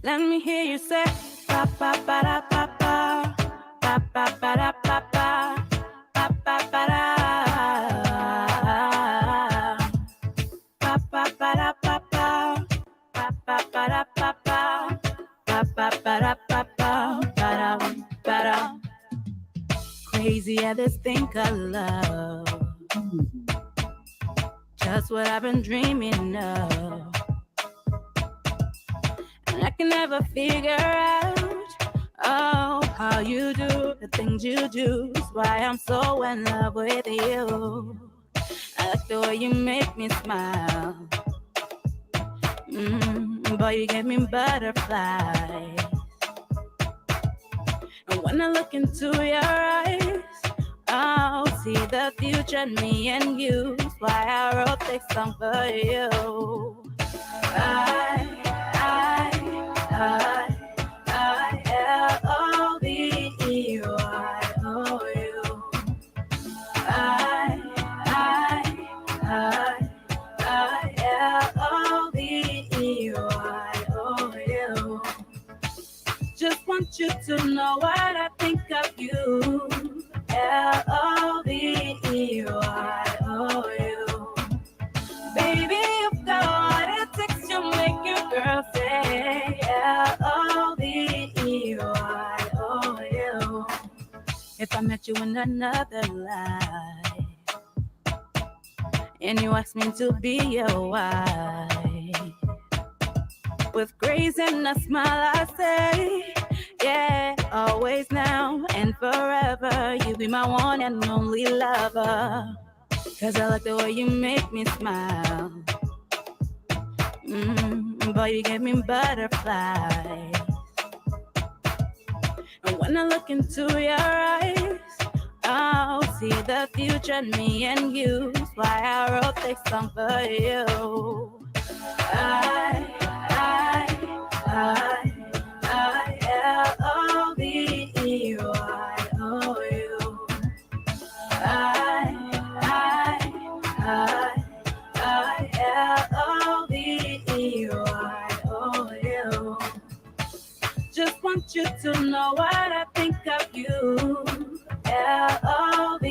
Let me hear you say ba ba ba da ba ba ba ba ba da ba ba ba ba ba da ba ba ba da ba ba ba ba ba da ba ba ba ba ba da ba ba ba da. Crazy at this thing called love. Just what I've been dreaming of. And I can never figure out, oh, how you do the things you do. That's why I'm so in love with you. I like the way you make me smile. Boy, you give me butterflies. And when I look into your eyes, I'll see the future in me and you. That's why I wrote this song for you. I-L-O-V-E-Y-O-U. I-L-O-V-E-Y-O-U. Just want you to know what I think of you. L-O-V-E-Y-O-U. Baby, you've got what it takes to make your girl say L-O-V-E-Y-O-U. If I met you in another life and you asked me to be your wife, with grace and a smile I say, yeah, always now and forever. You be my one and only lover. Cause I like the way you make me smile. Boy, you give me butterflies. And when I look into your eyes, I'll see the future in me and you. That's why I wrote this song for you. I-L-O-V-E-Y-O-U. I-L-O-V-E-Y-O-U. Just want you to know what I think of you. L-O-V-E-Y-O-U.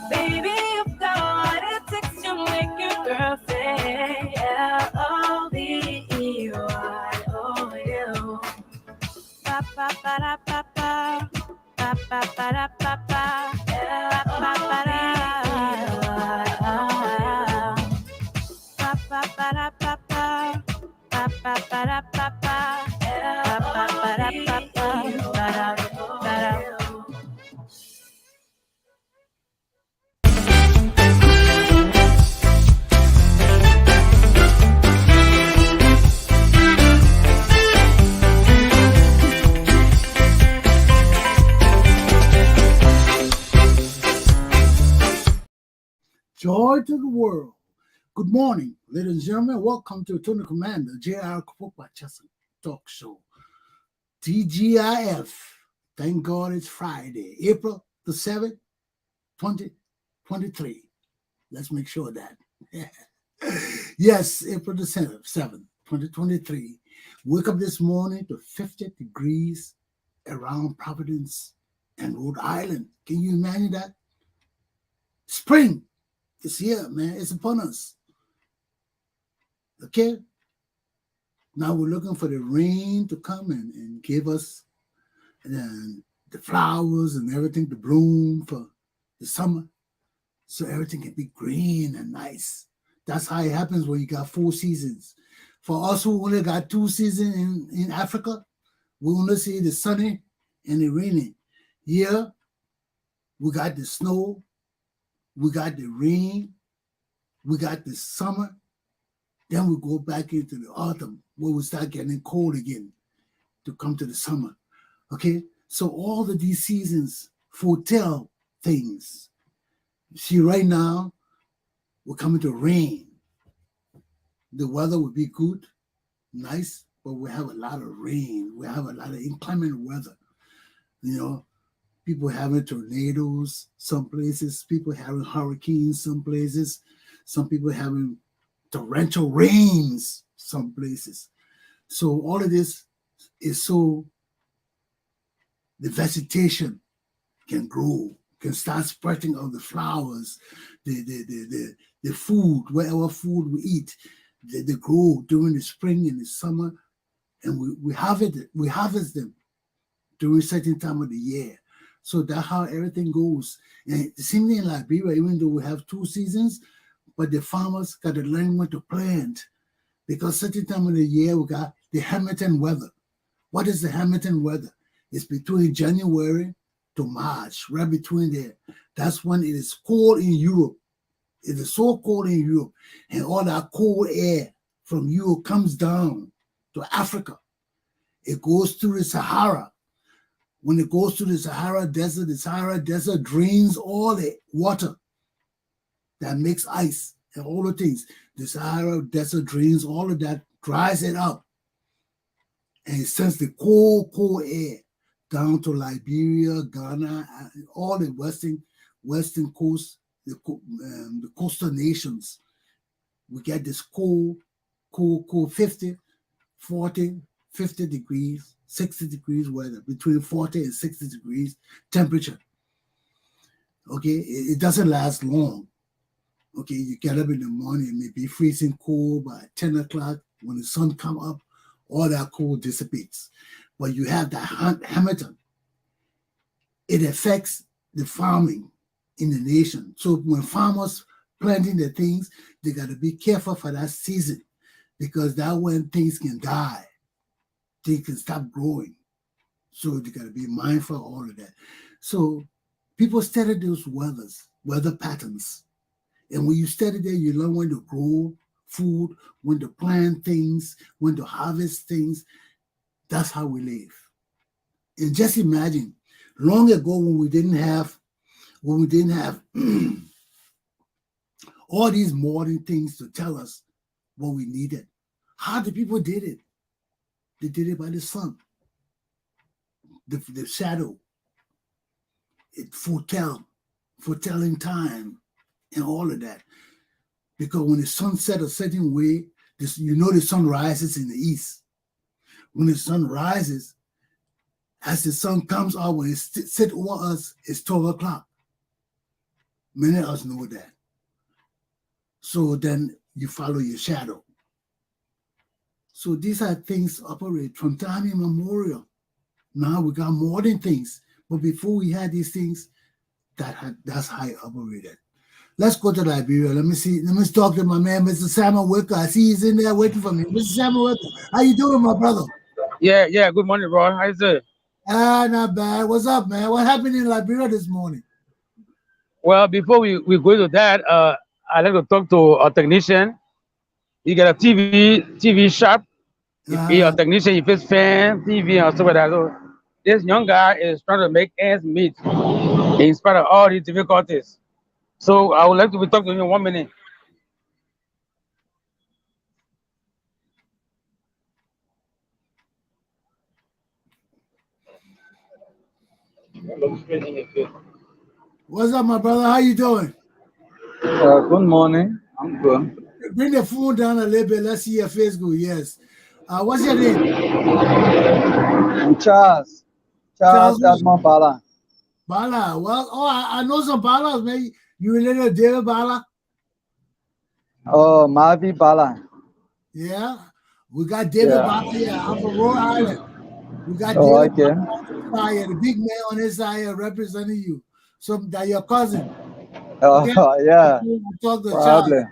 Baby, you've got what it takes to make your girl say L-O-V-E-Y-O-U. Ba ba ba da ba ba ba ba ba da ba ba ba ba ba da ba ba ba da ba ba ba ba ba da ba ba ba ba ba da ba ba ba da. Joy to the world. Good morning, ladies and gentlemen. Welcome to Tony Commander J.R. Glapohkpa Chesson talk show. TGIF. Thank God it's Friday, April the 7th, 2023. Let's make sure of that. Yes, April the 7th, 2023. Wake up this morning to 50 degrees around Providence and Rhode Island. Can you imagine that? Spring. It's here, man. It's upon us. Okay? Now we're looking for the rain to come and give us the flowers and everything to bloom for the summer. So everything can be green and nice. That's how it happens when you got 4 seasons. For us who only got 2 seasons in Africa, we only see the sunny and the rainy. Here, we got the snow, we got the rain, we got the summer, then we go back into the autumn where we start getting cold again to come to the summer. Okay? So all of these seasons foretell things. See, right now, we're coming to rain. The weather will be good, nice, but we have a lot of rain. We have a lot of inclement weather. You know, people having tornadoes some places, people having hurricanes some places, some people having torrential rains some places. So all of this is so the vegetation can grow, can start sprouting of the flowers, the food, whatever food we eat, they grow during the spring and the summer, and we harvest them during a certain time of the year. So that's how everything goes. And the same thing in Liberia, even though we have 2 seasons, but the farmers got to learn when to plant because certain time of the year we got the Hamilton weather. What is the Hamilton weather? It's between January to March, right between there. That's when it is cold in Europe. It is so cold in Europe, and all that cold air from Europe comes down to Africa. It goes through the Sahara. When it goes to the Sahara Desert drains all the water that makes ice and all the things. The Sahara Desert drains all of that, dries it up, and it sends the cold air down to Liberia, Ghana, all the western coast, the coastal nations. We get this cold 50, 40, 50 degrees, 60 degrees weather, between 40 and 60 degrees temperature. Okay, it doesn't last long. Okay, you get up in the morning, it may be freezing cold by 10 o'clock. When the sun come up, all that cold dissipates. But you have that Hamilton. It affects the farming in the nation. So when farmers planting the things, they got to be careful for that season because that when things can die, things can stop growing. So they got to be mindful of all of that. So people study those weather patterns. And when you study that, you learn when to grow food, when to plant things, when to harvest things. That's how we live. And just imagine, long ago when we didn't have all these modern things to tell us what we needed. How the people did it? They did it by the sun, the shadow. It foretelling time, and all of that. Because when the sun set a certain way, the sun rises in the east. When the sun rises, as the sun comes out, when it sits over us, it's 12 o'clock. Many of us know that. So then you follow your shadow. So these are things operate from time immemorial. Now we got modern things. But before we had these things, that's how it operated. Let's go to Liberia. Let me talk to my man, Mr. Samuel Wicker. I see he's in there waiting for me. Mr. Samuel Wicker, how you doing, my brother? Yeah. Good morning, bro. How is it? Not bad. What's up, man? What happened in Liberia this morning? Well, before we go to that, I'd like to talk to a technician. He got a TV shop. He a technician. He fix fan, TV, and stuff like that. So this young guy is trying to make ends meet in spite of all these difficulties. So I would like to talk to him 1 minute. What's up, my brother? How you doing? Good morning. I'm good. Bring the phone down a little bit. Let's see your face go. Yes. What's your name? I'm Charles. Charles Edmond Bala. Bala. Well, I know some Balas, man. You related to David Bala? Oh, Mavi Bala. Yeah. We got David Bala here. I'm from Rhode Island. We got David Bala, the big man on his side here representing you. So that your cousin. Oh, okay? Yeah. Talk to probably.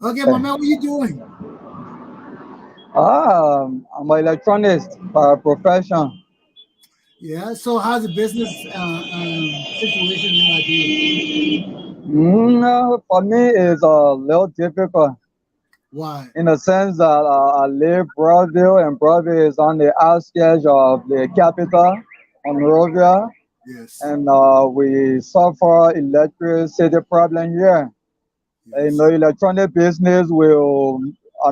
Okay, my man, what are you doing? I'm an electronics by profession. Yeah, so how's the business situation in Liberia? For me, it's a little difficult. Why? In the sense that I live Broadville, and Broadville is on the outskirts of the capital, Monrovia. Yes. And we suffer electricity problem here. Yes. Electronic business will,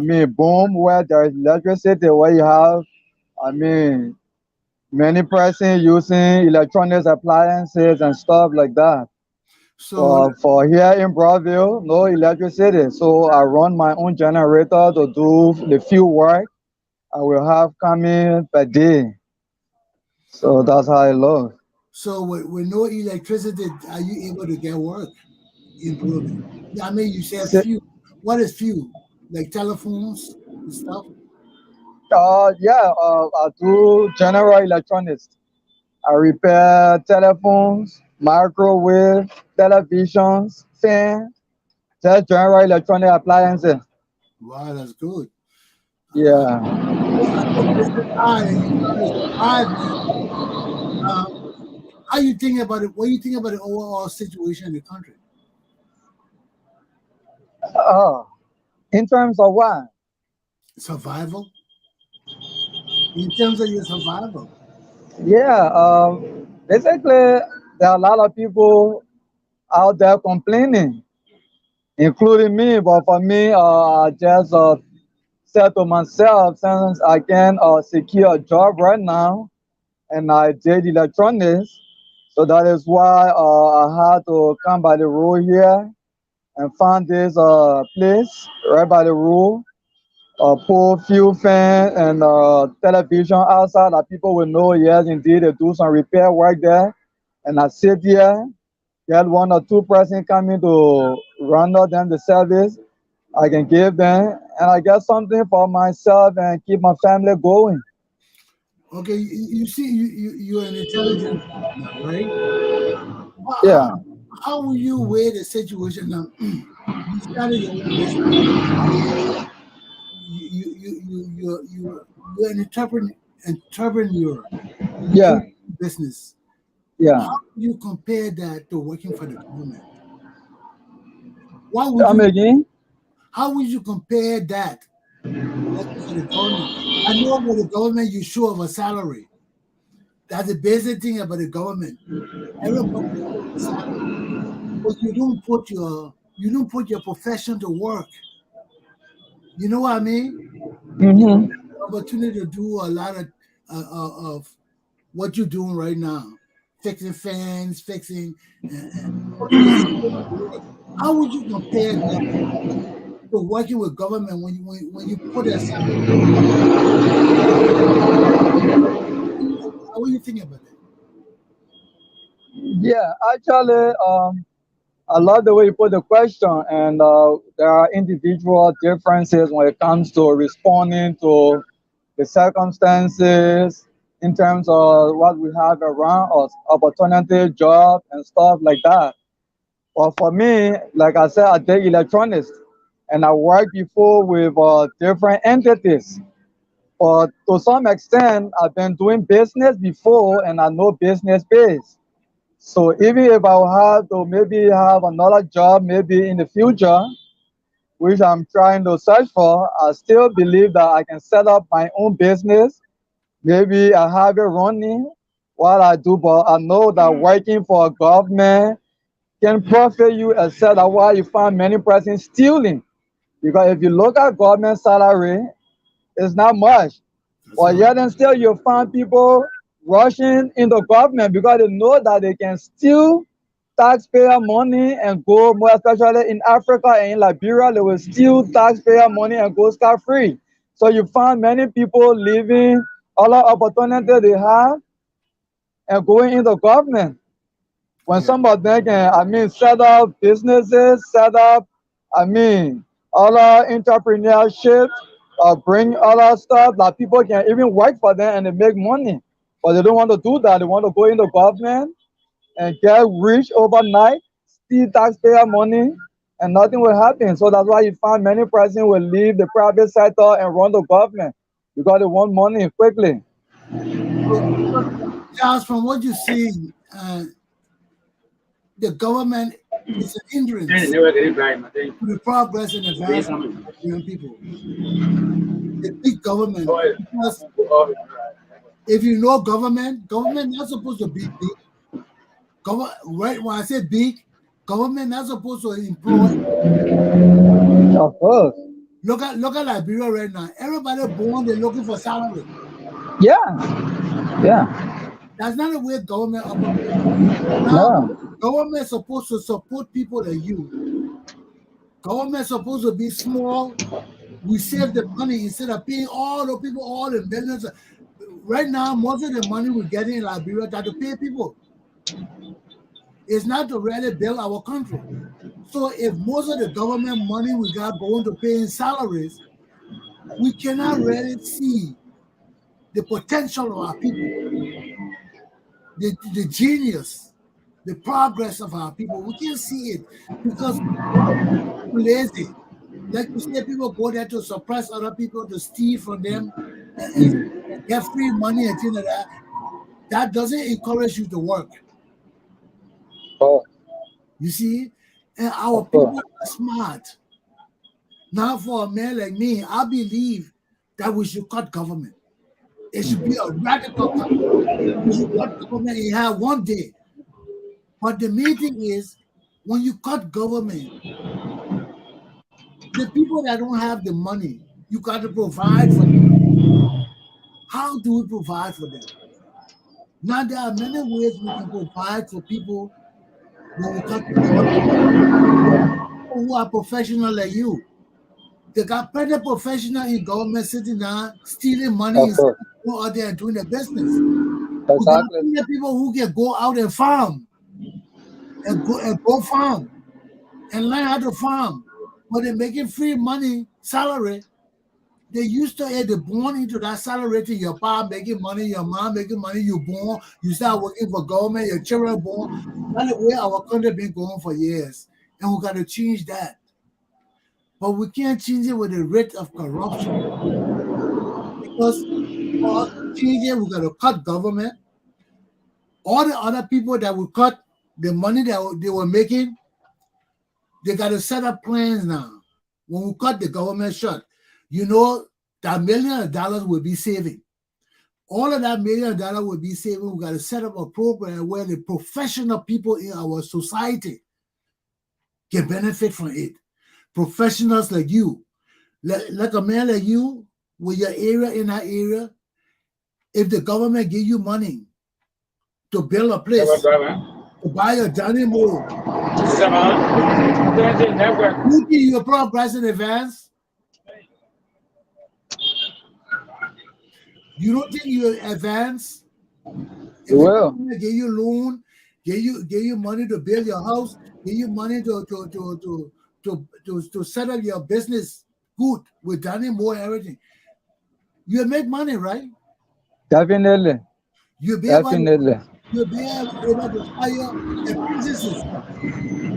boom where there's electricity, where you have, many persons using electronics appliances and stuff like that. So For here in Brazil, no electricity. So I run my own generator to do the few work I will have coming per day. So that's how it looks. so with no electricity, are you able to get work in Peru? Yeah, I mean, you said Si- few. What is few? Like telephones and stuff? I do general electronics. I repair telephones, microwave, televisions, fan, just general electronic appliances. Wow, that's good. Yeah. I know business hard and you're trying to survive, man. Um, how you think about it? What do you think about the overall situation in the country? Uh, in terms of what? Survival? In terms of your survival. Yeah. Basically, there are a lot of people out there complaining, including me. But for me, I just said to myself, since I can secure a job right now, and I did electronics, so that is why I had to come by the road here and find this place right by the road. Pull few fan and television outside that people will know, yes, indeed, they do some repair work there. And I sit here, get one or two person coming to render them the service. I can give them, and I get something for myself and keep my family going. Okay, you see, you're an intelligent guy now, right? Yeah, How will you weigh the situation now? You started your own business. You're an entrepreneur. You yeah, own business. yeah. How do you compare that to working for the government? Why would Come you? again? How would you compare that to working for the government? I know with the government you show of a salary. That's the basic thing about the government. Everybody show of a salary, but you don't put your profession to work. You know what I mean? You don't Mm-hmm. have the opportunity to do a lot of what you're doing right now, fixing fans, fixing, putting yourself to work. How would you compare that to working with government when you put aside? How are you thinking about that? Yeah, actually, I love the way you put the question, and there are individual differences when it comes to responding to the circumstances in terms of what we have around us, opportunity, job, and stuff like that. But for me, like I said, I did electronics, and I worked before with different entities. But to some extent, I've been doing business before, and I know business pays. So even if I will have to maybe have another job maybe in the future, which I'm trying to search for, I still believe that I can set up my own business. Maybe I have it running while I do, but I know that working for a government can profit you except that why you find many persons stealing. Because if you look at government salary, it's not much. That's But right. yet and still you find people rushing into government because they know that they can steal taxpayer money and go, more especially in Africa and in Liberia, they will steal taxpayer money and go scot-free. So you find many people leaving all the opportunity they have and going into government. When Yeah, some of them can, set up businesses, set up, other entrepreneurship, bring other stuff that people can even work for them and they make money. But they don't want to do that. They want to go into government and get rich overnight, steal taxpayer money, and nothing will happen. So that's why you find many persons will leave the private sector and run the government because they want money quickly. so Charles, from what you see, the government is an hindrance to the progress and advancement of young people. The big government, because if you know government not supposed to be big. Right when I say big, government not supposed to employ. Of course. Look at Liberia right now. Everybody born they're looking for salary. Yeah. Yeah. That's not the way government operates. Now No. Government supposed to support people like you. Government supposed to be small. We save the money instead of paying all the people, all the millions. Right now, most of the money we're getting in Liberia got to pay people. It's not to really build our country. So if most of the government money we got going to paying salaries, we cannot really see the potential of our people, the genius, the progress of our people. We can't see it because we're lazy. Like you say, people go there to suppress other people, to steal from them, and get free money and things like that. That doesn't encourage you to work. Oh, You see? And our people are smart. Now, for a man like me, I believe that we should cut government. It should be a radical cut. We should cut government and have one day. But the main thing is, when you cut government, the people that don't have the money, you got to provide for them. How do we provide for them? Now, there are many ways we can provide for people when we cut government. People who are professional like you. They got plenty of professionals in government sitting down, stealing money and go out there and doing their business. We got plenty of people who can go out and farm and go farm and learn how to farm. But they're making free money, salary. They used to they born into that salary to your pa making money, your mom making money, you born, you start working for government, your children born. That's the way our country been going for years. And we got to change that. But we can't change it with the rate of corruption. Because for us to change it, we got to cut government. All the other people that will cut the money that they were making, they got to set up plans now. When we cut the government shut, you know that $1 million will be saving. All of that $1 million will be saving. We got to set up a program where the professional people in our society can benefit from it. Professionals like you, like a man like you, with your area in that area, if the government give you money to build a place, to buy a dining room, who give you a progress in advance? You don't think you advance? If well, the give you loan, give you money to build your house, give you money to set up your business good with dining more everything. You make money, right? definitely. You'll be Definitely. able to hire apprentices.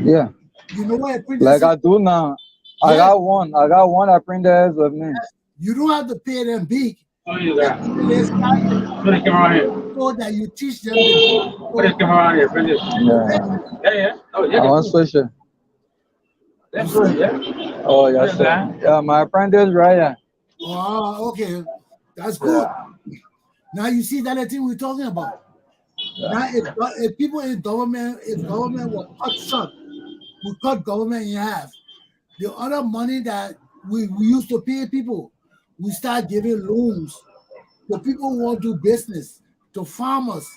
Yeah. You know what apprentices? Like I do now. I got one apprentice with me. You don't have to pay them big. Oh, you got. So that you teach them. Put it around here, bring it. Yeah. Oh, yeah. I want to switch it. That's good, yeah. Oh, yes, sir. Yeah, my apprentice, right? Yeah. Oh, okay. That's good. Now you see that thing we're talking about. Now, if people in government, if government will cut short, we cut government in half. The other money that we used to pay people, we start giving loans to people who want to do business, to farmers,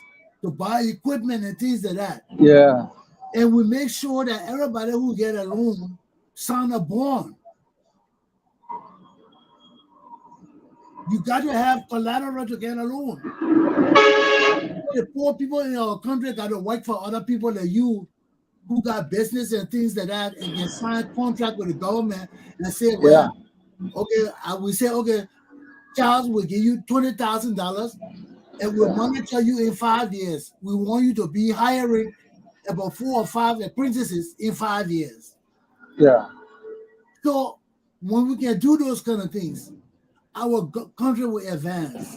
to buy equipment and things like that. Yeah. And we make sure that everybody who get a loan sign a bond. You got to have collateral to get a loan. The poor people in our country got to work for other people like you who got business and things like that and can sign contract with the government and say, well, okay, I will say, okay, Charles will give you $20,000 and we'll monitor you in 5 years. We want you to be hiring about 4 or 5 apprentices in 5 years. Yeah. So when we can do those kind of things, our country will advance.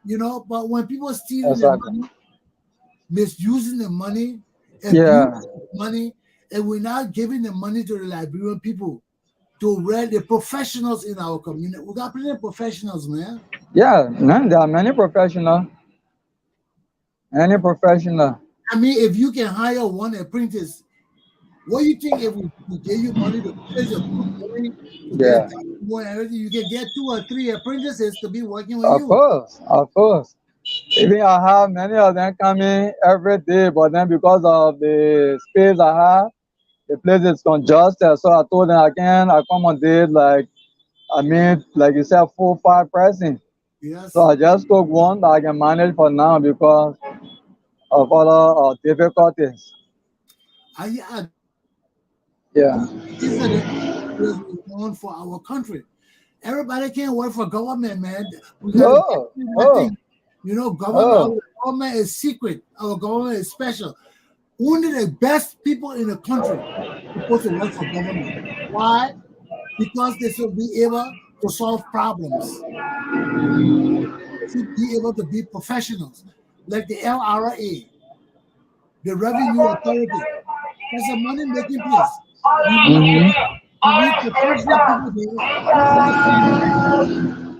You know, but when people stealing the money, misusing the money, money, and we're not giving the money to the Liberian people, to read the professionals in our community. We got plenty of professionals, man. Yeah, man, there are many professionals. Any professional. I mean, if you can hire one apprentice, what do you think if we gave you money to place a good everything, you can get 2 or 3 apprentices to be working with you. Of course. Even I have many of them coming every day, but then because of the space I have, the place is congested. So I told them I can accommodate like you said, 4 5 person. So Yes. I just took one that I can manage for now because of other difficulties. I Yeah. these are the ways we want for our country. Everybody can't work for government, man. We got to get Oh, through that oh, thing. You know, government. Our oh. government is secret. Our government is special. Only the best people in the country supposed to work for government. Why? Because they should be able to solve problems. Should be able to be professionals, like the LRA, the Revenue Authority. That's a money making place. Hmm. We need professional people there who understand tax,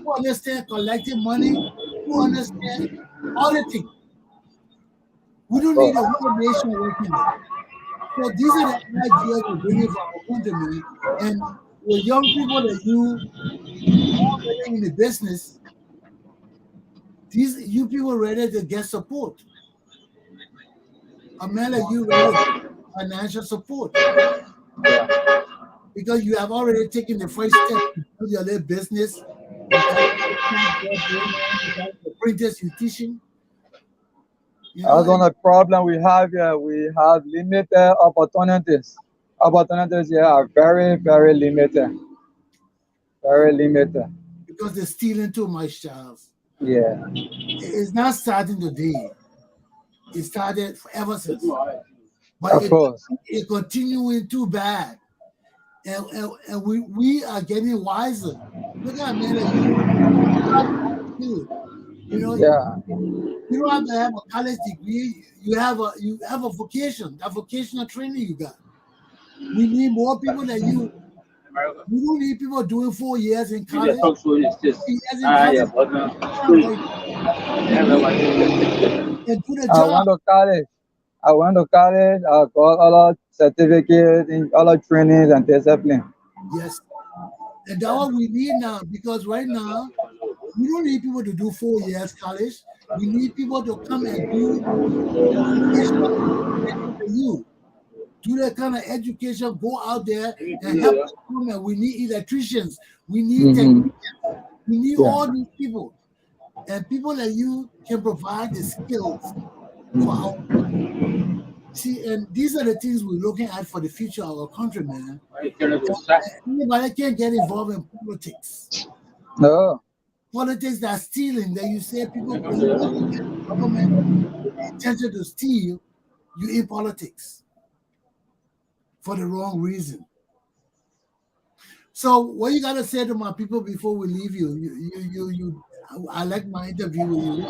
who understand collecting money, who understand auditing. We don't need a Oh, whole nation working there. So these are the ideas we're bringing for our country, man. And with young people that you already in the business, these you people ready to get support. A man like you ready to get financial support because you have already taken the first step to build your little business. You got the shop there going on, you got the printers you teaching, you know, that's one of the problem we have here. We have limited opportunities. Opportunities here are very, very limited. Very limited. because they're stealing too much, Charles. Yeah. It's not starting today. It started ever since. But Of course. it continuing too bad. And we are getting wiser. Look at man like you have attitude. You know, Yeah. you don't have to have a college degree. You have a vocation, that vocational training you got. We need more people than you. We don't need people doing 4 years in college. 3 years in college. We need and do the I job. went to college. I went to college. I got all the certificates, in all the trainings and discipline. Yes. And that's what we need now because right now we don't need people to do 4 years college. We need people to come and do the vocational training for you. Do that kind of education, go out there and help the government. We need electricians, we need Mm-hmm. technicians, we need Yeah. all these people. And people like you can provide the skills for our see, and these are the things we're looking at for the future of our country, man. Anybody can get involved in politics. No. Politics that's stealing, that you say people when you want to get the government with the intention to steal, you in politics for the wrong reason. So what you gotta say to my people before we leave you? I like my interview with you.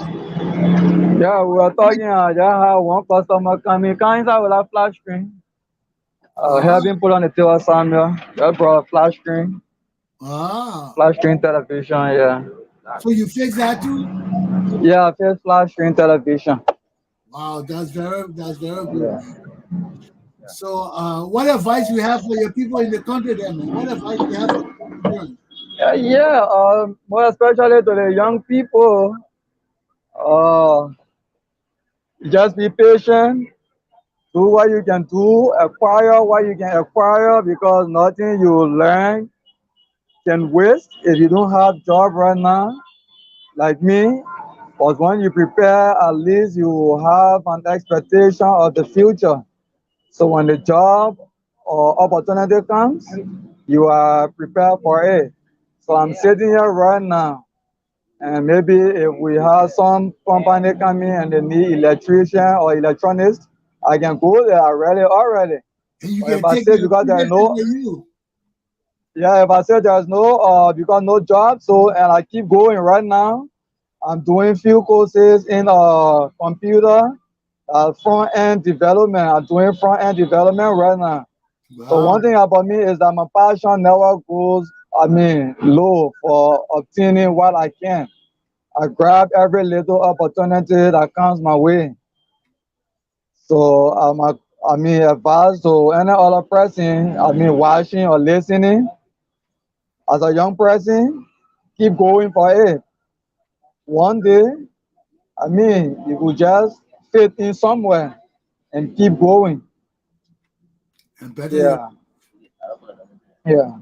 Yeah, we were talking. I just had one customer coming. Can inside with a flash screen. Having put on the table Samuel. Just brought a flash screen. Ah, Flash screen television. Yeah. so you fix that too? Yeah, first flash screen television. Wow, that's very good. Yeah. So what advice you have for your people in the country then, man? What advice you have for them? Yeah. More especially to the young people. Uh, just be patient. Do what you can do. Acquire what you can acquire because nothing you learn can waste if you don't have job right now. Like me, but when you prepare, at least you have an expectation of the future. So when the job or opportunity comes, you are prepared for it. So I'm sitting here right now, and maybe if we have some company coming and they need electrician or electronics, I can go there already. And you But if can I take say the because there's application no, for you. yeah, if I say there's no, because no job, so and I keep going right now. I'm doing few courses in computer front end development. I'm doing front end development right now. So Wow. one thing about me is that my passion never goes, low for obtaining what I can. I grab every little opportunity that comes my way. So advise to any other person, watching or listening. As a young person, keep going for it. One day, I mean, you could just fit in somewhere and keep going. and better your. Yeah, yeah.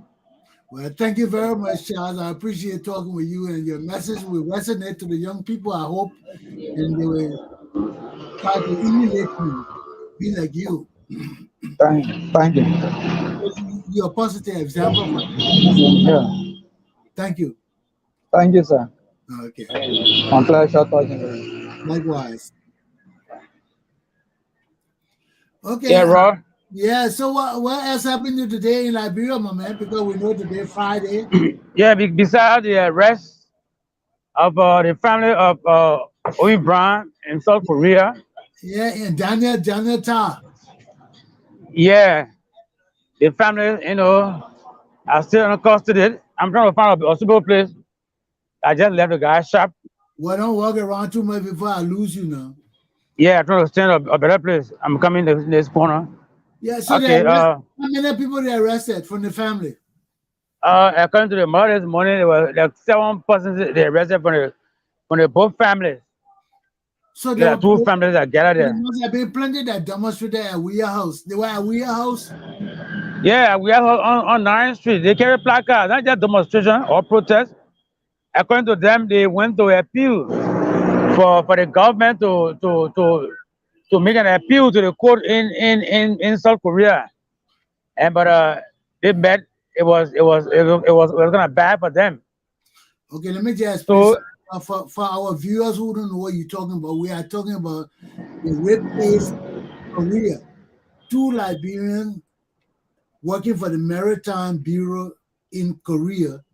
Well, thank you very much, Charles. I appreciate talking with you, and your message will resonate to the young people, I hope, and they will try to emulate you, be like you. Thank you. You're a positive example for them. Yeah, Thank you. thank you, sir. Okay. My pleasure talking to you. Likewise. Yeah, Okay. Raw. Yeah. So what else happened today in Liberia, my man? Because we know today Friday. Yeah, besides the arrest of the family of Obi Brown in South Korea. Yeah, and Daniel Ta. Yeah, the family, are still in custody. I'm trying to find a suitable place. I just left the guy's shop. Well, don't walk around too much before I lose you now. Yeah, I'm trying to stand a better place. I'm coming this corner. Yeah. So Okay. how many people they arrested from the family? According to the mother this morning, there were like 7 persons they arrested from the both families. So There are two families that gathered there there. must have been plenty that demonstrated at Weir House. They were at Weir House. Yeah, we have on 9th Street. They carry placards, not just demonstration or protest. According to them, they went to appeal for the government to make an appeal to the court in South Korea. And but they met. It was gonna bad for them. Okay, let me just explain So for our viewers who don't know what you're talking about. We are talking about the rape case in Korea. Two Liberians working for the Maritime Bureau in Korea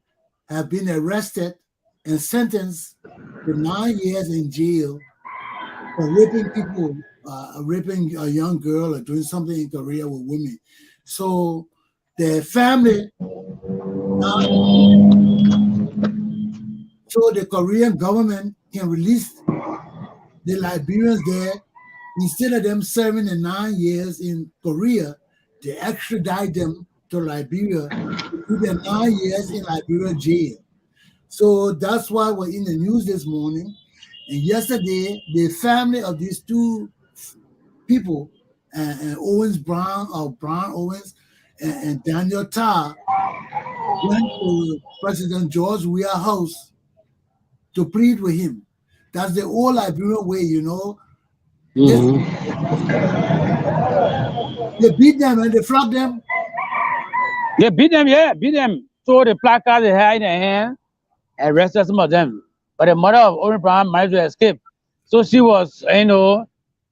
have been arrested and sentenced to 9 years in jail for raping people, raping a young girl or doing something in Korea with women. So the family now, so the Korean government can release the Liberians there instead of them serving the 9 years in Korea. They extradite them to Liberia to do the 9 years in Liberia jail. So that's why we're in the news this morning. And yesterday, the family of these two people, and Owens Brown, or Brown Owens, and Daniel Ta, went to President George Weah House to plead with him. That's the old Liberian way, you know. They beat them and they flogged them. they beat them, yeah, beat them. So the placards they had in their hand, arrested some of them. But the mother of Owen Brown managed to escape. So she was,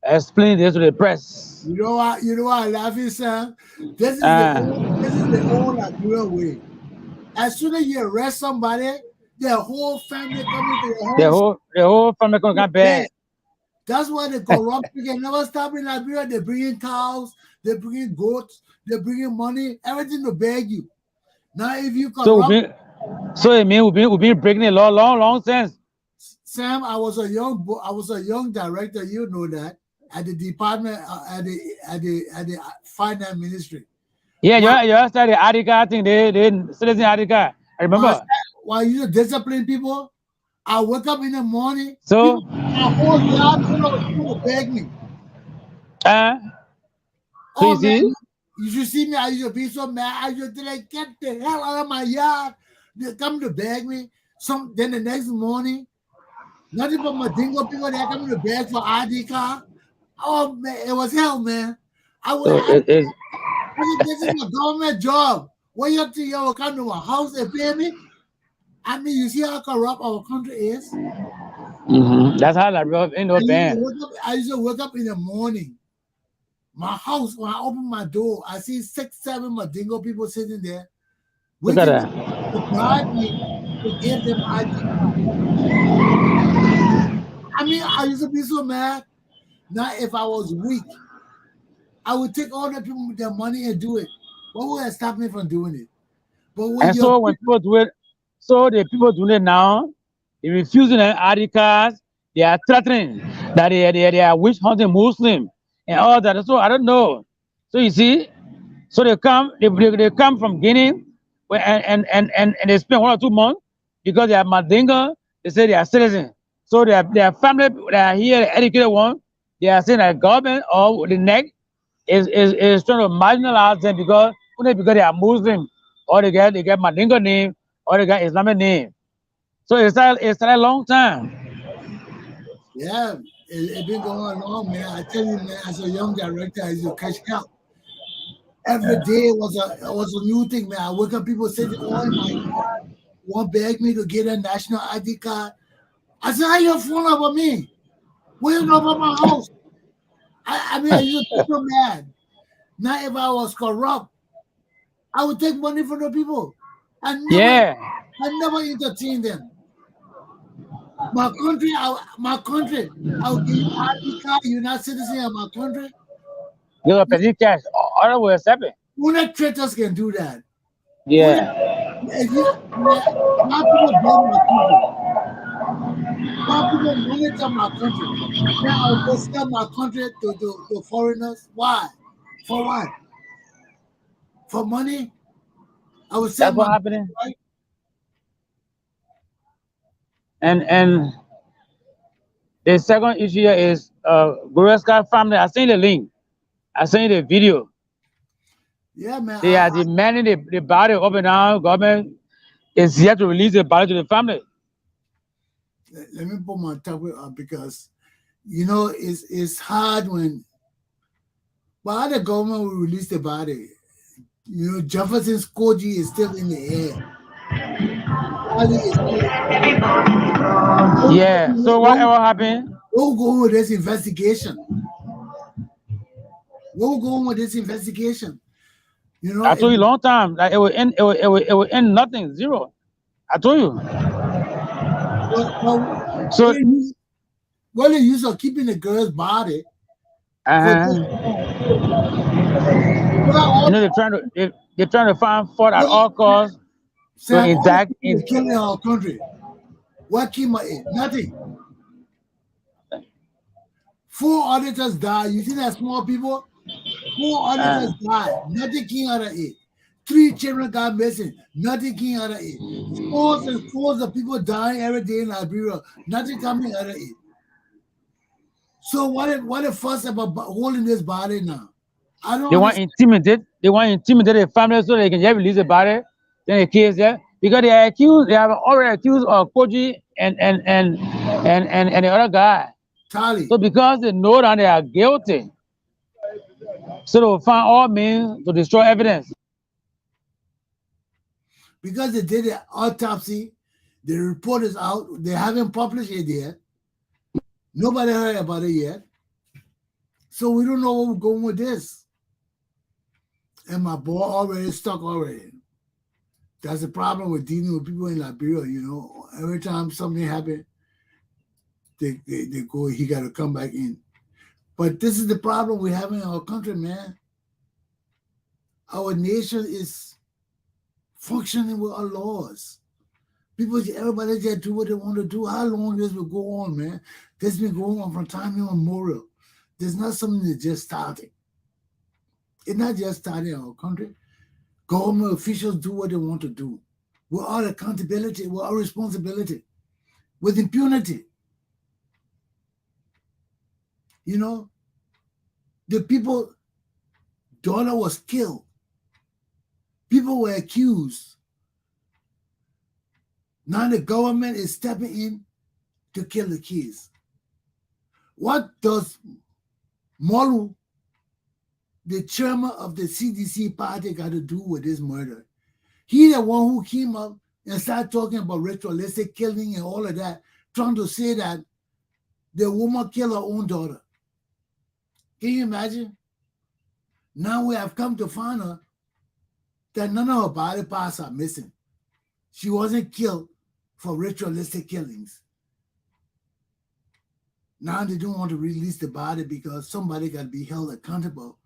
explaining this to the press. You know why I'm laughing, Sam? This is the old Liberian way. As soon as you arrest somebody, their whole family coming to your house. The whole family come back. That's why the corruption can never stop in Liberia. They bring in cows, they bring in goats, they bring in money, everything to beg you. Now, if you corrupt, so it means we've been breaking the law long since. Sam, I was a young director. You know that at the department at the finance ministry. Yeah, you started the article thing. They citizen article. I remember. Why you discipline people? I wake up in the morning. So my whole yard full of people beg me. So oh you see, man, you should see me. I used to be so mad. I used to like get the hell out of my yard. They come to beg me. Then the next morning, nothing but my dingo people they come to beg for ID card. Oh man, it was hell, man. This is a government job. When you think you will come to my house and pay me? I mean, you see how corrupt our country is. That's how I rub in the band. I used to wake up in the morning. My house, when I open my door, I see 6, 7 Madingo people sitting there. Look at that. To bribe me to give them ID card. I mean, I used to be so mad. Now, if I was weak, I would take all the people with their money and do it. What would have stopped me from doing it? But when people do it, so the people doing it now, they refusing the ID cards. They are threatening that they are witch hunting Muslim and all that. So I don't know. So you see, so they come from Guinea, and they spend 1 or 2 months because they are Mandinga. They say they are citizens. So their family that are here, the educated one, they are saying that government or the neck is trying to marginalize them because only because they are Muslim or they get Mandingo name or they got Islamic name. So it's a long time. Yeah, it been going on, man. I tell you, man, as a young director, I used to catch hell. Every day was a new thing, man. I wake up, people sitting all in my car, one beg me to get a national ID card. I said, how you phone about me? Where you know about my house? I mean, I used to be so mad. Now, if I was corrupt, I would take money from the people. I never entertain them. My country, I will give you ID card. You're not citizen of my country. Give a petty cash. Other will accept it. Only traitors can do that. Yeah. Why people blame my country? Why people monitor my country? Now I will go sell my country to foreigners. Why? For what? For money? I would sell That's my what happening. right? And the second issue here is Goreska family. I sent the link. I sent you the video. Yeah, man. They are demanding the body up and down. Government is here to release the body to the family. Let me put my topic up because it's hard when why the government will release the body. Jefferson's Koji is still in the air. Yeah. So whatever happened? We'll go on with this investigation. We'll go on with this investigation. I told you a long time. Like it will end. It will end nothing. Zero. I told you. So what the use of keeping the girl's body? They're trying to find fault at all costs to indict. Killing our country. What came of it? Nothing. 4 auditors died. You see that small people? 4 auditors died. Nothing came out of it. 3 children got missing. Nothing came out of it. Scores and scores of people dying every day in Liberia. Nothing coming out of it. So what if fuss about holding this body now? They want to intimidate. They want to intimidate the family so they can just release the body. Then the case there because they are accused. They have already accused of Koji and the other guy. Tali. So because they know that they are guilty, so they will find all means to destroy evidence. Because they did the autopsy, the report is out. They haven't published it yet. Nobody heard about it yet. So we don't know where we're going with this. And my boy already stuck already. That's the problem with dealing with people in Liberia, Every time something happens, they go, he got to come back in. But this is the problem we have in our country, man. Our nation is functioning with our laws. Everybody just do what they want to do. How long this will go on, man? This been going on from time immemorial. There's not something that just started. It's not just started in our country. Government officials do what they want to do. Without accountability, without responsibility, with impunity. The people's daughter was killed. People were accused. Now the government is stepping in to kill the kids. What does Molu, the chairman of the CDC party, got to do with this murder? He the one who came up and started talking about ritualistic killing and all of that, trying to say that the woman killed her own daughter. Can you imagine? Now we have come to find out that none of her body parts are missing. She wasn't killed for ritualistic killings. Now they don't want to release the body because somebody got to be held accountable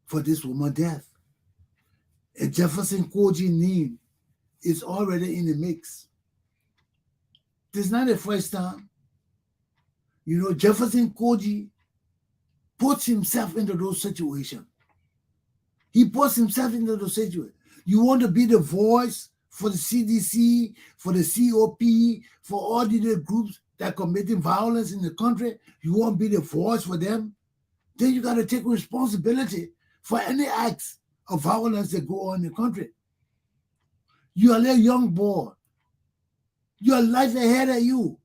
for this woman's death. And Jefferson Koji name is already in the mix. This is not the first time. Jefferson Koji puts himself into those situations. He puts himself into those situations. You want to be the voice for the CDC, for the COP, for all the groups, that committing violence in the country, you won't be the voice for them, then you got to take responsibility for any acts of violence that go on in the country. You're a little young boy. Your life ahead of you.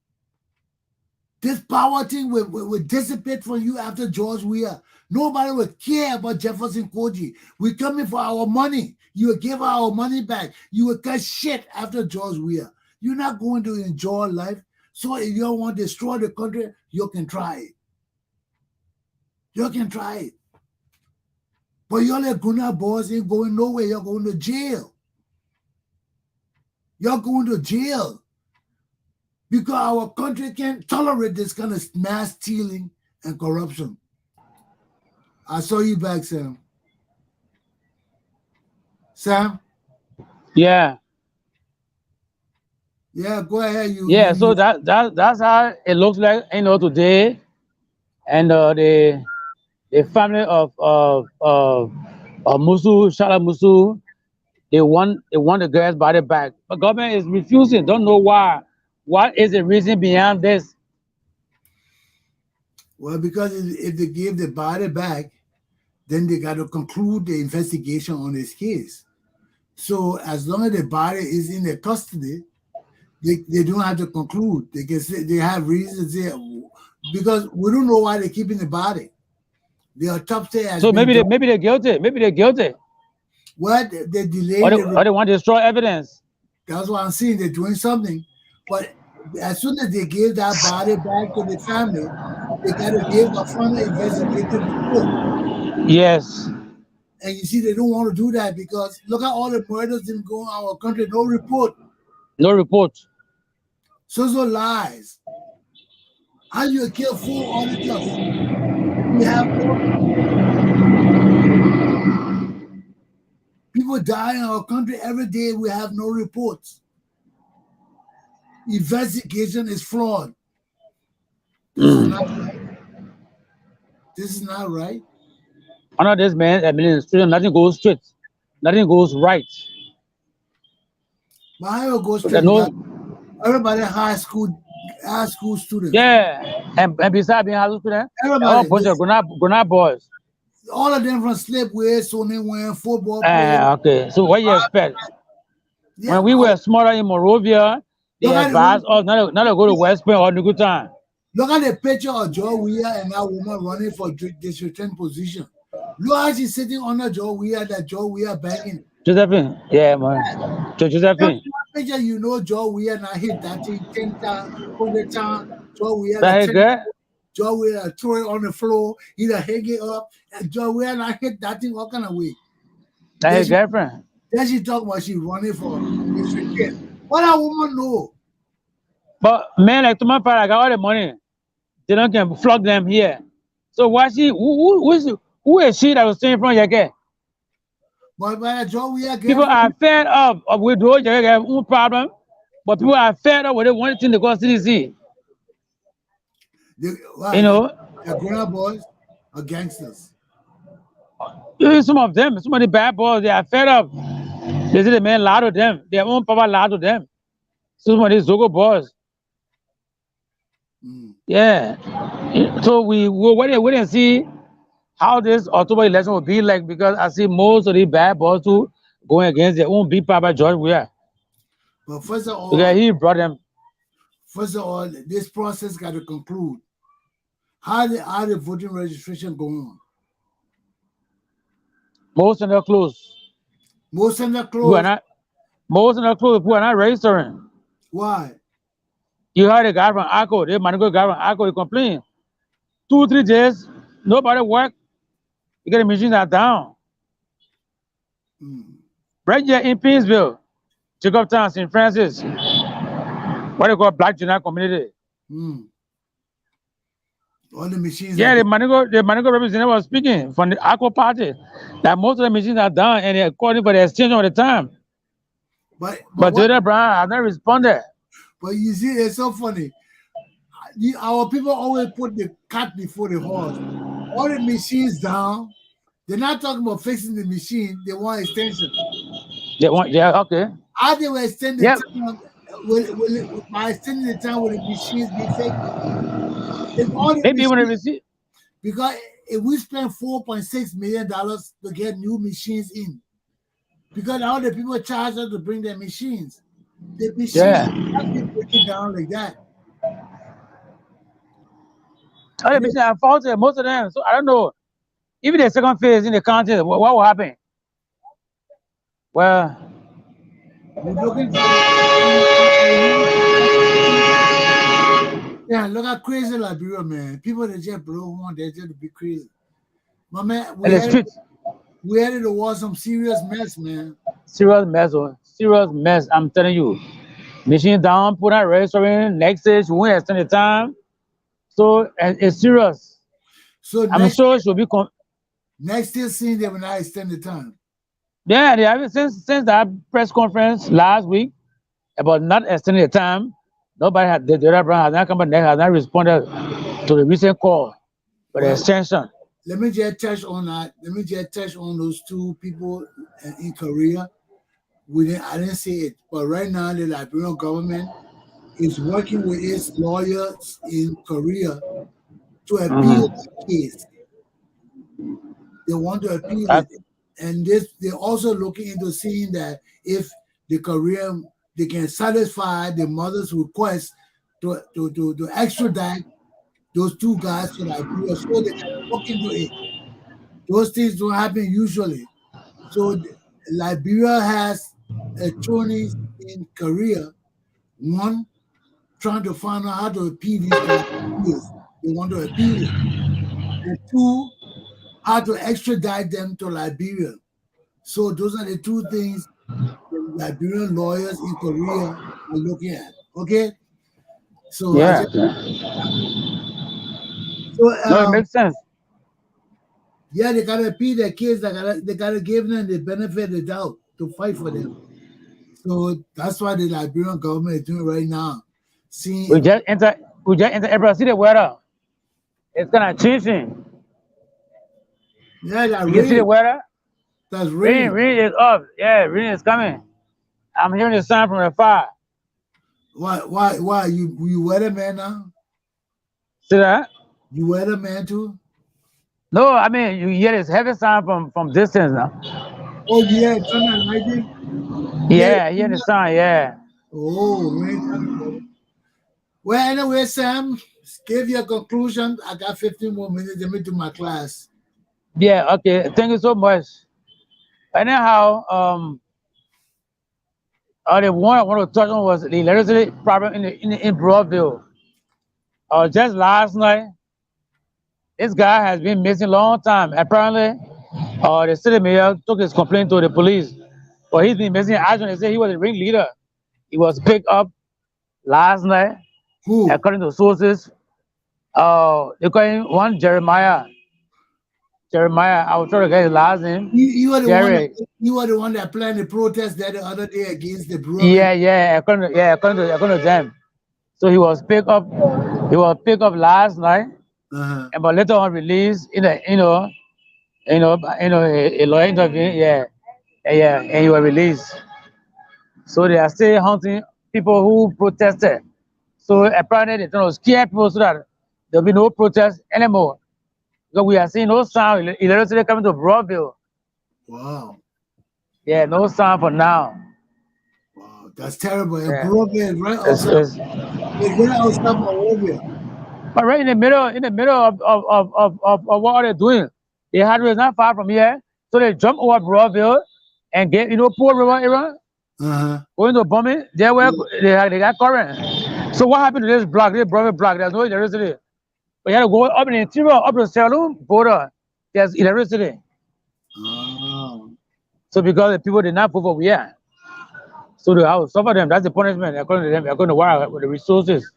This power thing will dissipate from you after George Weah. Nobody will care about Jefferson Koji. We're coming for our money. You will give our money back. You will cut shit after George Weah. You're not going to enjoy life. So if you don't want to destroy the country, you can try it. You can try it. But your little Guna boys ain't going nowhere. You're going to jail. You're going to jail. Because our country can't tolerate this kind of mass stealing and corruption. I saw you back, Sam. Sam? Yeah. Yeah, go ahead. So that's how it looks like, today. And the family of Musu, Shala Musu, they want the girl's body back. But government is refusing. Don't know why. What is the reason behind this? Well, because if they give the body back, then they got to conclude the investigation on this case. So as long as the body is in their custody, they don't have to conclude. They can say they have reasons there because we don't know why they're keeping the body. The autopsy has So been maybe done. they're guilty. Maybe they're guilty. Well, they delayed Or they want to destroy evidence. That's what I'm saying. They're doing something. But as soon as they give that body back to the family, they got to give a final investigative report. Yes. And you see, they don't want to do that because look at all the murders in going on our country. No report. No report. So lies. How you kill 4 auditors? We have people die in our country every day. We have no reports. Investigation is flawed. This is not right. This is not right. Under this man administration, nothing goes straight. Nothing goes right. But how it goes straight? Everybody high school students. Yeah. And besides being high school students, everybody, all bunch of grown-up boys. All of them from slipway, so they wearing football players. Okay. So what you expect? Yeah, when we were smaller in Monrovia, they advised us not to go to West Point or Nugu Town. Look at the picture of Joe Weah and that woman running for district 10 position. Look how she's sitting under Joe Weah, that Joe Weah banging. Josephine, yeah, man. Josephine. Picture, you know, Joe Weah now hit that thing 10 times, 100 times. Joe Weah, Joe Weah throw it on the floor, either hang it up, and Joe Weah now hit that thing all kind of way. That's his girlfriend. Then she talk about she running for district 10. What that woman know? But man, like Thomas Parra got all the money. They don't can flog them here. So why she? Who is she that was staying from your girl? But Joe Weah, people are fed up with those no problem, but people are fed up with the one thing they call CDC. You know, the grown boys are gangsters. Some of them, some of the bad boys, they are fed up. They say the man lied to them. Their own papa lied to them. Some of these Zogo boys. Yeah. So we will wait and see how this October election will be like, because I see most of the bad boys who going against their own big papa George Weah. But first of all, because he brought them. First of all, this process got to conclude. How the voting registration going on? Most of them are closed. Most of them are closed. Most of them are closed. People are not registering. Why? You heard a guy from Akko, the Manigo guy from Akko, he complained. 2-3 days, nobody work. You get the machines are down. Right here in Pinsville, Jacobtown, St. Francis, what they call Black Junior Community. All the machines. Yeah, the Manigo representative was speaking from the Akko party that most of the machines are down and they're calling for the exchange all the time. But Jada Brown have not responded. But you see, it's so funny. Our people always put the cat before the horse. All the machines down. They're not talking about fixing the machine. They want extension. They want, yeah, okay. How they will extend the time by extending the time will the machines be fake? If all the Maybe when they machines, receive, because if we spend $4.6 million to get new machines in, because all the people charge us to bring their machines, the machines yeah. have been breaking down like that. All the machines are faulty, most of them. So I don't know. Even the second phase in the county, what will happen? Well, We're looking for yeah, look at crazy Liberia, man. People that just blow one, they just be crazy. My man, in the streets, we headed towards some serious mess, man. serious mess, oh, serious mess. I'm telling you. Machine down, put on registering, next stage, we won't extend the time. So it's serious. So I'm sure it should be. next year, seeing they will not extend the time. Yeah, they have it since that press conference last week about not extending the time. Nobody had the other brand has not come back, has not responded to the recent call for the extension. Let me just touch on that. Let me just touch on those two people in Korea. I didn't say it, but right now the Liberian government is working with its lawyers in Korea to appeal the case. They want to appeal it, and they're also looking into seeing that if the Korean they can satisfy the mother's request to extradite those two guys to Liberia, so they can look into it. Those things don't happen usually. So Liberia has attorneys in Korea, one trying to find out how to appeal these guys. They want to appeal it. And two, how to extradite them to Liberia. So those are the two things the Liberian lawyers in Korea are looking at. Okay? So yeah. No, it makes sense. Yeah, they gotta appeal their case. They gotta give them the benefit of the doubt to fight for them. So that's why the Liberian government is doing right now. We just enter April. See the weather. It's gonna changing. Yeah, that you can see the weather. That's rain. Rain is up. Yeah, rain is coming. I'm hearing the sound from the fire. Why? You weatherman now? See that? You weatherman too? No, I mean you hear this heavy sound from distance now. Oh yeah, thunder and lightning. Yeah, hear the sound. Yeah. Oh, rain coming. Well, anyway, Sam, give your conclusion. I got 15 more minutes to me to my class. Yeah. Okay. Thank you so much. Anyhow, the one I want to touch on was the electricity problem in Broadville. Just last night, this guy has been missing a long time. Apparently, the city mayor took his complaint to the police, but he's been missing action. They say he was a ringleader. He was picked up last night. Who? According to sources, they call him one Jeremiah. I will try to get his last name. You were the one that planned the protest there the other day against the brewery. Yeah. According to them. So he was picked up. He was picked up last night, but later on released in a lawyer interview. Yeah, and he was released. So they are still hunting people who protested. So apparently they trying to scare people so that there'll be no protest anymore. Because we are seeing no sound electricity coming to Broadville. Wow. Yeah, no sound for now. Wow, that's terrible. And Broadville is right outside. It's right outside Monrovia. But right in the middle of what are they doing? The highway is not far from here, so they jump over Broadville and get Poor River area. Going to bombing. There where they got current. So what happened to this block? This Broadville block? There's no electricity. But you have to go up in the interior, up to the Saloon border. There's electricity. So because the people did not vote for we are, so they have to suffer them. That's the punishment according to them. According to what with the resources.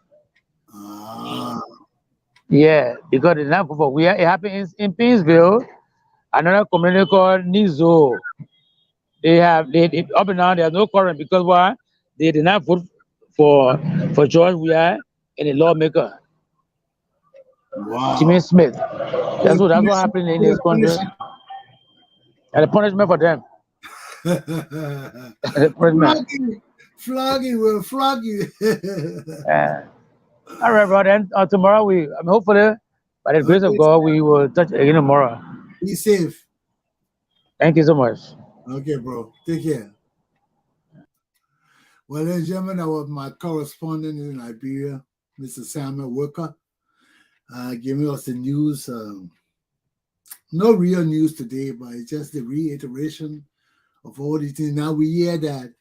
Yeah, because they did not vote for we are. It happened in Pinsville, another community called Nizo. They up and down. There's no current because why? They did not vote for George Weah and the lawmaker. Wow. Jimmy Smith. That's what happened in this country. And the punishment for them. Floggy will flog you. Yeah. All right, brother. And tomorrow hopefully by the grace of Okay, God we will touch again tomorrow. be safe. Thank you so much. Okay, bro. Take care. Well, ladies and gentlemen, that was my correspondent in Liberia, Mr. Samuel Worker, giving us the news. No real news today, but it's just the reiteration of all these things. Now we hear that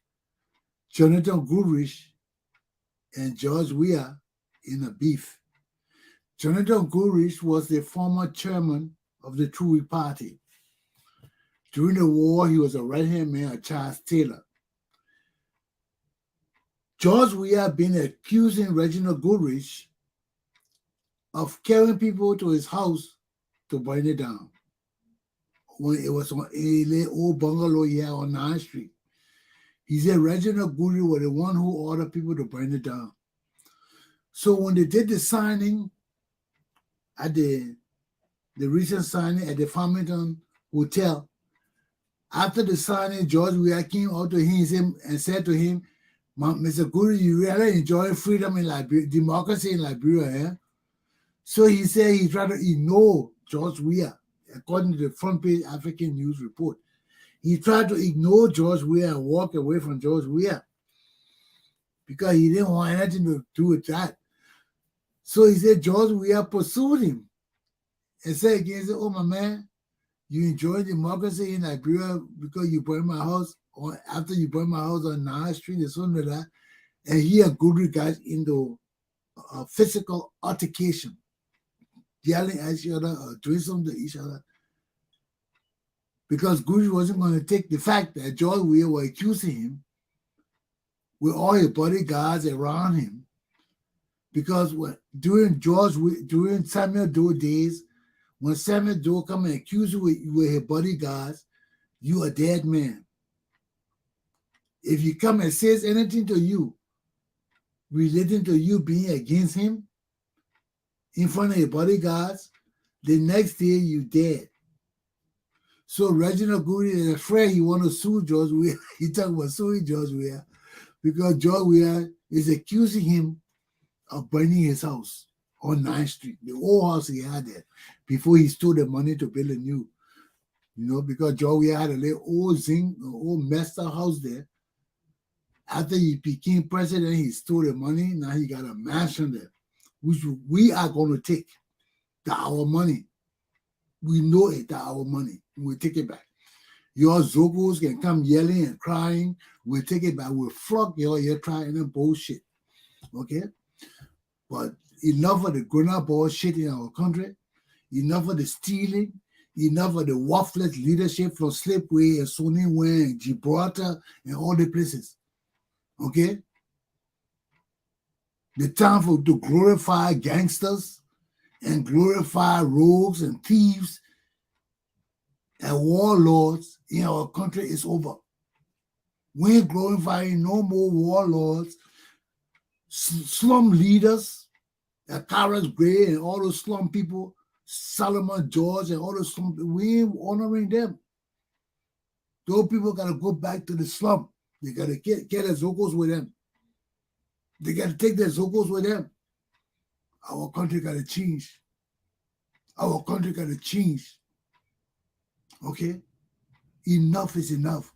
Jonathan Goodrich and George Weah in a beef. Jonathan Goodrich was the former chairman of the True Party. During the war, he was a right-hand man of Charles Taylor. George Weah been accusing Reginald Goodrich of carrying people to his house to burn it down. When it was on a old bungalow here on 9th Street. He said Reginald Goodrich was the one who ordered people to burn it down. So when they did the signing at the recent signing at the Farmington Hotel, after the signing, George Weah came out to him and said to him, Mr. Goodrich, you really enjoy freedom in Liberia, democracy in Liberia, eh? So he said he tried to ignore George Weah, according to the front page African News Report. He tried to ignore George Weah and walk away from George Weah because he didn't want anything to do with that. So he said George Weah pursued him and said again, oh, my man, you enjoy democracy in Liberia because you burned my house, or after you burned my house on 9th Street and something like that. And he and Goodrich got into a physical altercation, yelling at each other or doing something to each other. Because Goodrich wasn't going to take the fact that George Weah was accusing him with all his bodyguards around him. Because during Samuel Doe days, when Samuel Doe come and accuse you with his bodyguards, you a dead man. If he come and says anything to you relating to you being against him in front of your bodyguards, the next day you dead. So Reginald Goodrich is afraid he want to sue George Weah. He talking about suing George Weah because George Weah is accusing him of burning his house on 9th Street, the old house he had there, before he stole the money to build a new, because George Weah had a little old messed up house there. After he became president, he stole the money. Now he got a mansion there, which we are going to take. That's our money. We know it, that's our money. We'll take it back. Your Zogos can come yelling and crying. We'll take it back. We'll flog you're trying and bullshit. Okay? But enough of the grown-up bullshit in our country. Enough of the stealing. Enough of the worthless leadership from Slipway and Sonny Wayne and Gibraltar and all the places. Okay? The time to glorify gangsters and glorify rogues and thieves and warlords in our country is over. We ain't glorifying no more warlords, slum leaders, Carlos Gray and all those slum people, Solomon George and all those slum people. We ain't honoring them. Those people got to go back to the slum. They got to get their Zogos with them. They got to take their Zogos with them. Our country got to change. Our country got to change. Okay? Enough is enough.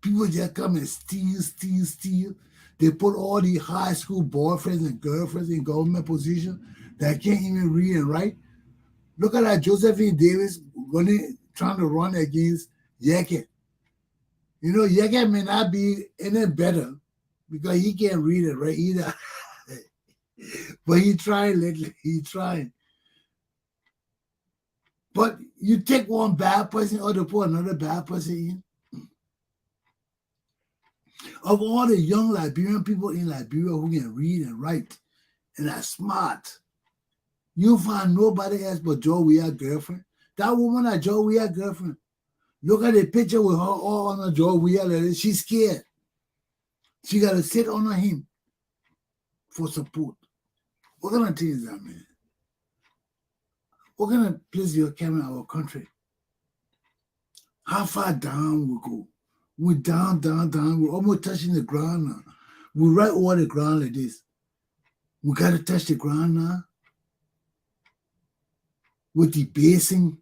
People just come and steal. They put all the high school boyfriends and girlfriends in government positions that can't even read and write. Look at that Josephine Davis trying to run against Yeke. Yeke may not be any better because he can't read and write either. But he tried lately. He tried. But you take one bad person or to put another bad person in. Of all the young Liberian people in Liberia who can read and write and are smart, you'll find nobody else but Joe Weah's girlfriend. That woman that Joe Weah's girlfriend. Look at the picture with her all on her Joe Weah. She's scared. She got to sit under him for support. What kind of thing is that, man? What kind of place you carry in our country? How far down we go? We're down. We're almost touching the ground now. We right over the ground like this. We got to touch the ground now. We're debasing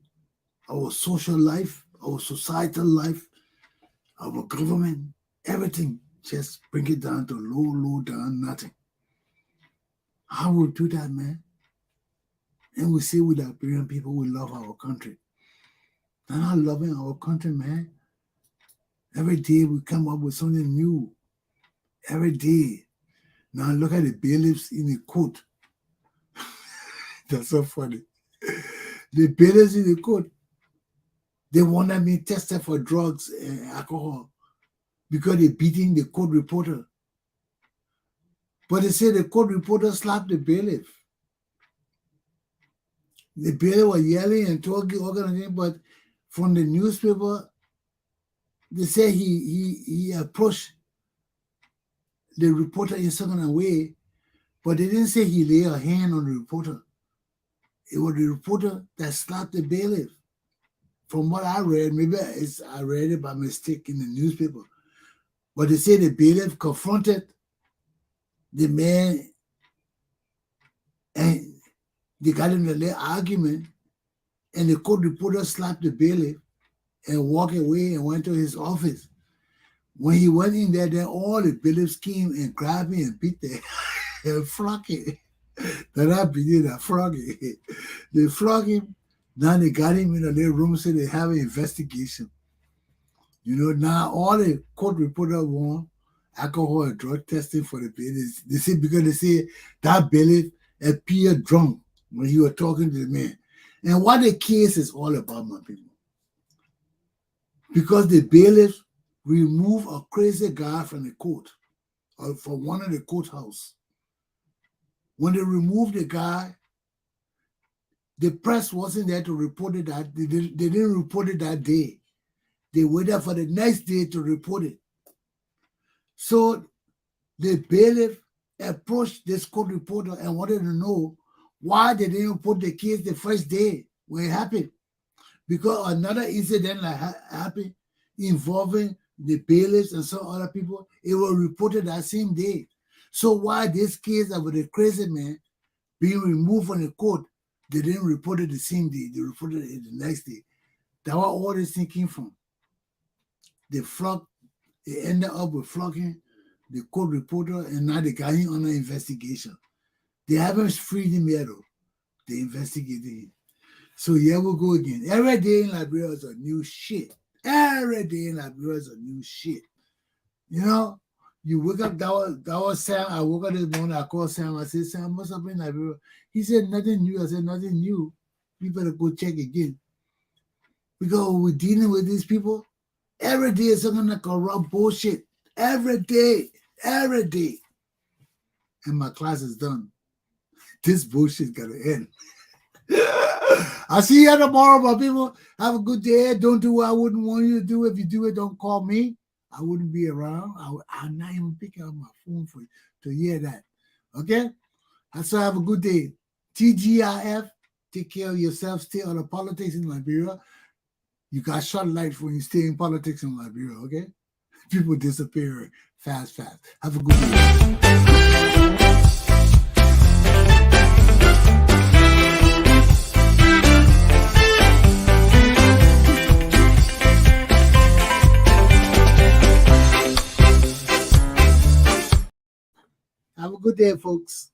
our social life, our societal life, our government, everything. Just bring it down to low down, nothing. How will we do that, man? And we say with Liberian people, we love our country. They're not loving our country, man. Every day we come up with something new. Every day. Now look at the bailiffs in the court. That's so funny. The bailiffs in the court, they want me tested for drugs and alcohol because they're beating the court reporter. But they say the court reporter slapped the bailiff. The bailiff was yelling and talking, all kind of thing, but from the newspaper, they say he approached the reporter in some kind of way, but they didn't say he lay a hand on the reporter. It was the reporter that slapped the bailiff. From what I read, maybe I read it by mistake in the newspaper, but they say the bailiff confronted the man and they got in a little argument, and the court reporter slapped the bailiff and walked away and went to his office. When he went in there, then all the bailiffs came and grabbed him and beat him and flogged him. They're not beating him, flog him. They flog him. Now they got him in a little room, so they have an investigation. You know, now all the court reporter want alcohol and drug testing for the bailiffs. They say because they say that bailiff appeared drunk when he was talking to the man. And what the case is all about, my people. Because the bailiffs remove a crazy guy from the court or from one of the courthouse. When they removed the guy, the press wasn't there to report it that they didn't report it that day. They waited for the next day to report it. So the bailiff approached this court reporter and wanted to know why they didn't report the case the first day when it happened. Because another incident like happened involving the bailiffs and some other people, it was reported that same day. So why this case of the crazy man being removed from the court, they didn't report it the same day. They reported it the next day. That's where all this thing came from. They ended up with flogging the court reporter, and now they got him under investigation. They haven't freed him yet, though. They investigated him. So here we go again. Every day in Liberia is a new shit. Every day in Liberia is a new shit. You know, you wake up, that was Sam. I woke up this morning, I called Sam. I said, Sam, what's up in Liberia? He said, nothing new. I said, nothing new. You better go check again. Because we're dealing with these people. Every day is something like corrupt bullshit. Every day. Every day. And my class is done. This bullshit got to end. I'll see you tomorrow, my people. Have a good day. Don't do what I wouldn't want you to do. If you do it, don't call me. I wouldn't be around. I'm not even picking up my phone for you to hear that. Okay? So have a good day. TGIF. Take care of yourself. Stay out of politics in Liberia. You got short life when you stay in politics in Liberia, okay? People disappear fast. Have a good day. Have a good day, folks.